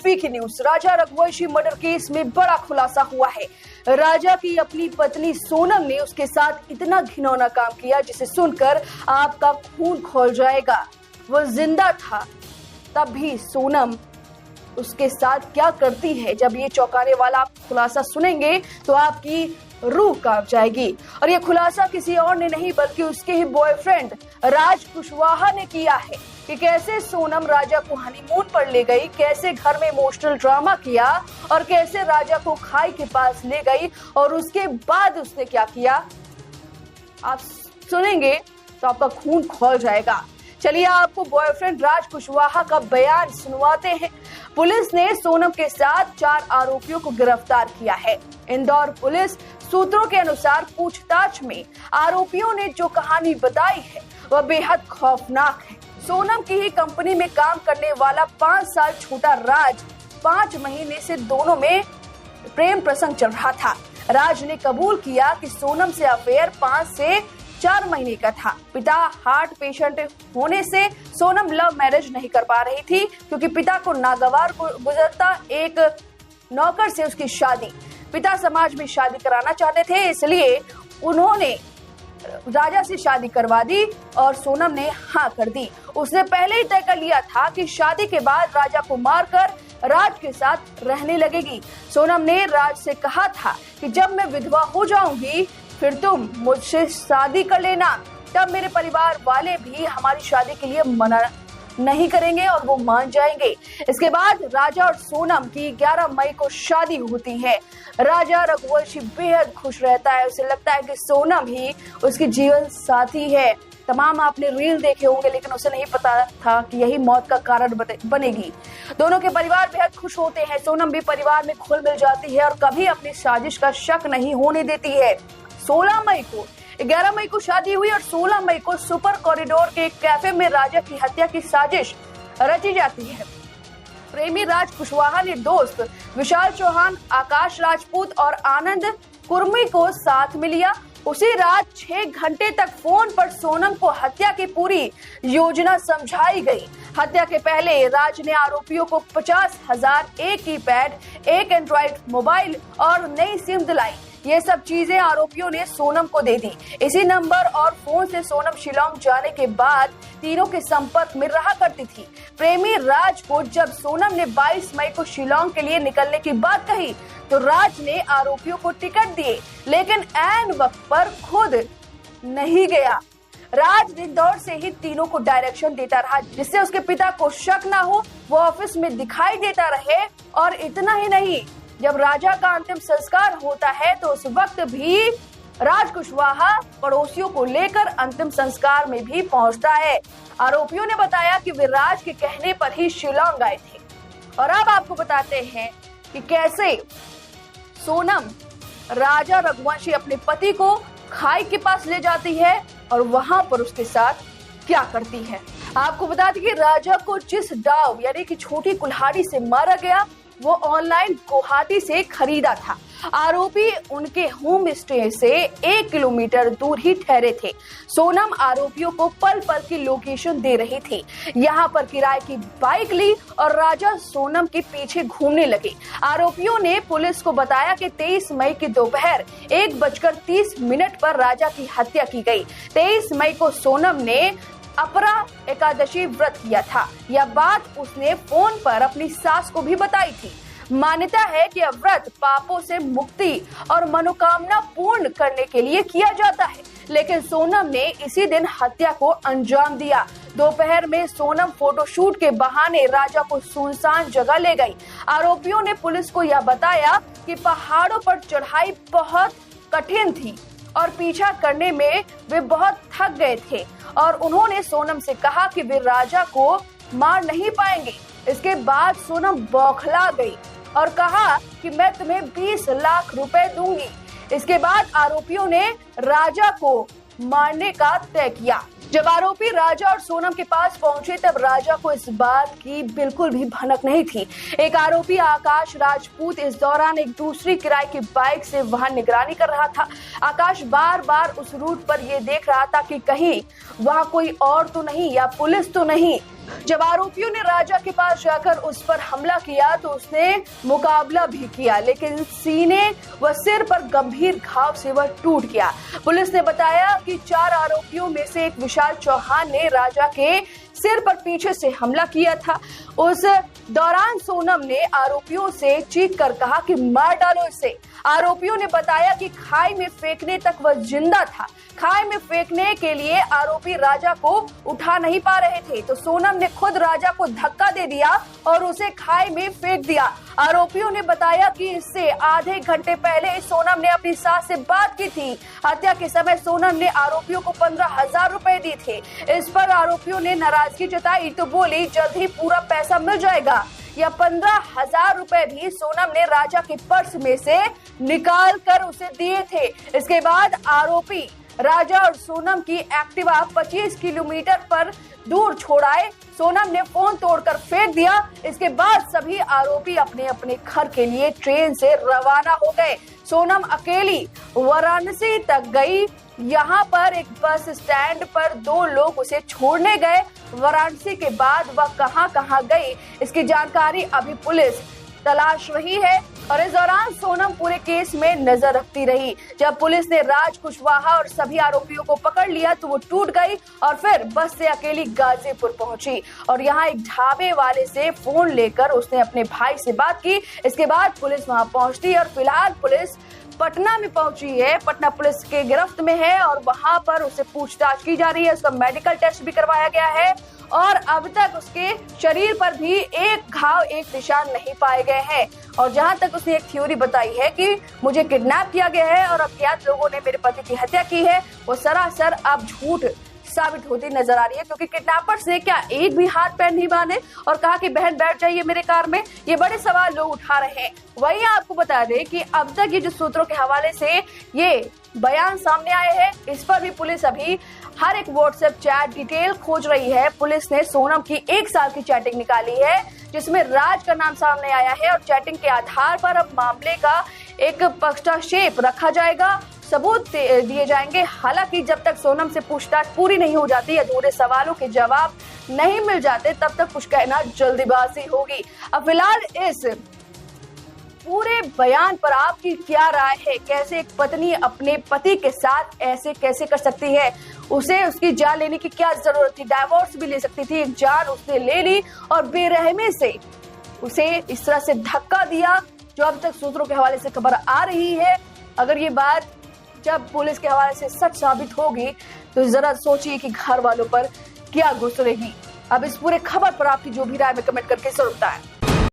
Week news. Raja Raghuvanshi murder case में बड़ा खुलासा हुआ है। राजा की अपनी पत्नी सोनम ने उसके साथ इतना घिनौना काम किया जिसे सुनकर आपका खून खौल जाएगा। वो जिंदा था तब भी सोनम उसके साथ क्या करती है, जब ये चौंकाने वाला आप खुलासा सुनेंगे तो आपकी रूह कांप जाएगी। और ये खुलासा किसी और ने नहीं बल्कि उसके ही बॉयफ्रेंड राज कुशवाहा ने किया है कि कैसे सोनम राजा को हनीमून पर ले गई, कैसे घर में इमोशनल ड्रामा किया और कैसे राजा को खाई के पास ले गई और उसके बाद उसने क्या किया। आप सुनेंगे तो आपका खून खौल जाएगा। चलिए आपको बॉयफ्रेंड राज कुशवाहा का बयान सुनवाते हैं। पुलिस ने सोनम के साथ 4 आरोपियों को गिरफ्तार किया है। इंदौर पुलिस सूत्रों के अनुसार पूछताछ में आरोपियों ने जो कहानी बताई है वह बेहद खौफनाक है। सोनम की ही कंपनी में काम करने वाला 5 साल छोटा राज 5 महीने से दोनों में प्रेम प्रसंग चल रहा था। राज ने कबूल किया कि सोनम से अफेयर 5 से 4 महीने का था। पिता हार्ट पेशेंट होने से सोनम लव मैरिज नहीं कर पा रही थी क्योंकि पिता को नागवार गुजरता एक नौकर से उसकी शादी, पिता समाज में शादी कराना चाहते थे, इसलिए उन्होंने राजा से शादी करवा दी और सोनम ने हाँ कर दी। उसने पहले ही तय कर लिया था कि शादी के बाद राजा को मारकर राज के साथ रहने लगेगी। सोनम ने राज से कहा था कि जब मैं विधवा हो जाऊंगी फिर तुम मुझसे शादी कर लेना, तब मेरे परिवार वाले भी हमारी शादी के लिए मना नहीं करेंगे और वो मान जाएंगे। इसके बाद राजा और सोनम की 11 मई को शादी होती है। राजा रघुवंशी बेहद खुश रहता है, उसे लगता है कि सोनम ही उसकी जीवन साथी है। तमाम आपने रील देखे होंगे लेकिन उसे नहीं पता था कि यही मौत का कारण बनेगी। दोनों के परिवार बेहद खुश होते हैं। सोनम भी परिवार में घुल मिल जाती है और कभी अपनी साजिश का शक नहीं होने देती है। 11 मई को शादी हुई और 16 मई को सुपर कॉरिडोर के एक कैफे में राजा की हत्या की साजिश रची जाती है। प्रेमी राज कुशवाहा ने दोस्त विशाल चौहान, आकाश राजपूत और आनंद कुर्मी को साथ में लिया। उसी रात 6 घंटे तक फोन पर सोनम को हत्या की पूरी योजना समझाई गई। हत्या के पहले राज ने आरोपियों को 50,000, एक कीपैड, एक एंड्रॉइड मोबाइल और नई सिम दिलाई। ये सब चीजें आरोपियों ने सोनम को दे दी। इसी नंबर और फोन से सोनम शिलांग जाने के बाद तीनों के संपर्क में रहा करती थी। प्रेमी राज को जब सोनम ने 22 मई को शिलांग के लिए निकलने की बात कही तो राज ने आरोपियों को टिकट दिए, लेकिन ऐन वक्त पर खुद नहीं गया। राज इंदौर से ही तीनों को डायरेक्शन देता रहा जिससे उसके पिता को शक ना हो, वो ऑफिस में दिखाई देता रहे। और इतना ही नहीं, जब राजा का अंतिम संस्कार होता है तो उस वक्त भी राज कुशवाहा पड़ोसियों को लेकर अंतिम संस्कार में भी पहुंचता है। आरोपियों ने बताया कि वे राज के कहने पर ही शिलांग आए थे। और अब आपको बताते हैं कि कैसे सोनम राजा रघुवंशी अपने पति को खाई के पास ले जाती है और वहां पर उसके साथ क्या करती है। आपको बता दें कि राजा को जिस डाव यानी कि छोटी कुल्हाड़ी से मारा गया वो ऑनलाइन गुवाहाटी से खरीदा था। आरोपी उनके होम स्टे से 1 किलोमीटर दूर ही ठहरे थे। सोनम आरोपियों को पल पल की लोकेशन दे रही थी। यहाँ पर किराए की बाइक ली और राजा सोनम के पीछे घूमने लगे। आरोपियों ने पुलिस को बताया कि 23 मई की दोपहर 1:30 पर राजा की हत्या की गई। 23 मई को सोनम ने अपरा एकादशी व्रत किया था। यह बात उसने फोन पर अपनी सास को भी बताई थी। मान्यता है कि यह व्रत पापों से मुक्ति और मनोकामना पूर्ण करने के लिए किया जाता है, लेकिन सोनम ने इसी दिन हत्या को अंजाम दिया। दोपहर में सोनम फोटोशूट के बहाने राजा को सुनसान जगह ले गई। आरोपियों ने पुलिस को यह बताया कि पहाड़ों पर चढ़ाई बहुत कठिन थी और पीछा करने में वे बहुत थक गए थे और उन्होंने सोनम से कहा कि वे राजा को मार नहीं पाएंगे। इसके बाद सोनम बौखला गई और कहा कि मैं तुम्हें 20 लाख रुपए दूंगी। इसके बाद आरोपियों ने राजा को मारने का तय किया। जब आरोपी राजा और सोनम के पास पहुंचे तब राजा को इस बात की बिल्कुल भी भनक नहीं थी। एक आरोपी आकाश राजपूत इस दौरान एक दूसरी किराए की बाइक से वहां निगरानी कर रहा था। आकाश बार बार उस रूट पर ये देख रहा था कि कहीं वहां कोई और तो नहीं या पुलिस तो नहीं। जब आरोपियों ने राजा के पास जाकर उस पर हमला किया तो उसने मुकाबला भी किया, लेकिन सीने व सिर पर गंभीर घाव से वह टूट गया। पुलिस ने बताया कि 4 आरोपियों में से एक विशाल चौहान ने राजा के सिर पर पीछे से हमला किया था। उस दौरान सोनम ने आरोपियों से चीख कर कहा कि मार डालो इसे। आरोपियों ने बताया कि खाई में फेंकने तक वह जिंदा था। खाई में फेंकने के लिए आरोपी राजा को उठा नहीं पा रहे थे तो सोनम ने खुद राजा को धक्का दे दिया और उसे खाई में फेंक दिया। आरोपियों ने बताया कि इससे आधे घंटे पहले सोनम ने अपनी सास से बात की थी। हत्या के समय सोनम ने आरोपियों को 15,000 रुपए दिए थे। इस पर आरोपियों ने नाराजगी जताई तो बोली जल्द ही पूरा पैसा मिल जाएगा। यह 15,000 रुपए भी सोनम ने राजा के पर्स में से निकाल कर उसे दिए थे। इसके बाद आरोपी राजा और सोनम की एक्टिवा 25 किलोमीटर पर दूर छोड़ाए। सोनम ने फोन तोड़कर फेंक दिया। इसके बाद सभी आरोपी अपने अपने घर के लिए ट्रेन से रवाना हो गए। सोनम अकेली वाराणसी तक गई। यहाँ पर एक बस स्टैंड पर 2 लोग उसे छोड़ने गए। वाराणसी के बाद वह कहां गई, इसकी जानकारी अभी पुलिस तलाश रही है। और इस दौरान सोनम पूरे केस में नजर रखती रही। जब पुलिस ने राज कुशवाहा और सभी आरोपियों को पकड़ लिया तो वो टूट गई और फिर बस से अकेली गाजीपुर पहुंची और यहाँ एक ढाबे वाले से फोन लेकर उसने अपने भाई से बात की। इसके बाद पुलिस वहां पहुंचती और फिलहाल पुलिस पटना में पहुंची है। पटना पुलिस के गिरफ्त में है और वहां पर उसे पूछताछ की जा रही है। उसका मेडिकल टेस्ट भी करवाया गया है और अब तक उसके शरीर पर भी एक घाव, एक निशान नहीं पाए गए हैं। और जहां तक उसने एक थ्योरी बताई है कि मुझे किडनैप किया गया है और अज्ञात लोगों ने मेरे पति की हत्या की है, वो सरासर अब झूठ साबित होती नजर आ रही है। क्योंकि किडनैपर्स ने क्या एक भी हाथ पैर नहीं बांधे और कहा कि बहन बैठ जाइए मेरे कार में, ये बड़े सवाल लोग उठा रहे हैं। वही आपको बता दें कि अब तक ये जो सूत्रों के हवाले से ये बयान सामने आए हैं, इस पर भी पुलिस अभी हर एक व्हाट्सएप चैट डिटेल खोज रही है। पुलिस ने सोनम की 1 साल की चैटिंग निकाली है जिसमें राज का नाम सामने आया है और चैटिंग के आधार पर अब मामले का एक पक्षाक्षेप रखा जाएगा, सबूत दिए जाएंगे। हालांकि जब तक सोनम से पूछताछ पूरी नहीं हो जाती, अधूरे सवालों के जवाब नहीं मिल जाते, तब तक कुछ कहना जल्दीबाजी होगी। अब फिलहाल इस पूरे बयान पर आपकी क्या राय है? कैसे एक पत्नी अपने पति के साथ ऐसे कैसे कर सकती है? उसे उसकी जान लेने की क्या जरूरत थी? डाइवोर्स भी ले सकती थी, एक जान उसने ले ली और बेरहमी से उसे इस तरह से धक्का दिया, जो अब तक सूत्रों के हवाले से खबर आ रही है। अगर ये बात जब पुलिस के हवाले से सच साबित होगी तो जरा सोचिए कि घर वालों पर क्या गुजरेगी। अब इस पूरे खबर पर आपकी जो भी राय में कमेंट करके जरूर बताएं।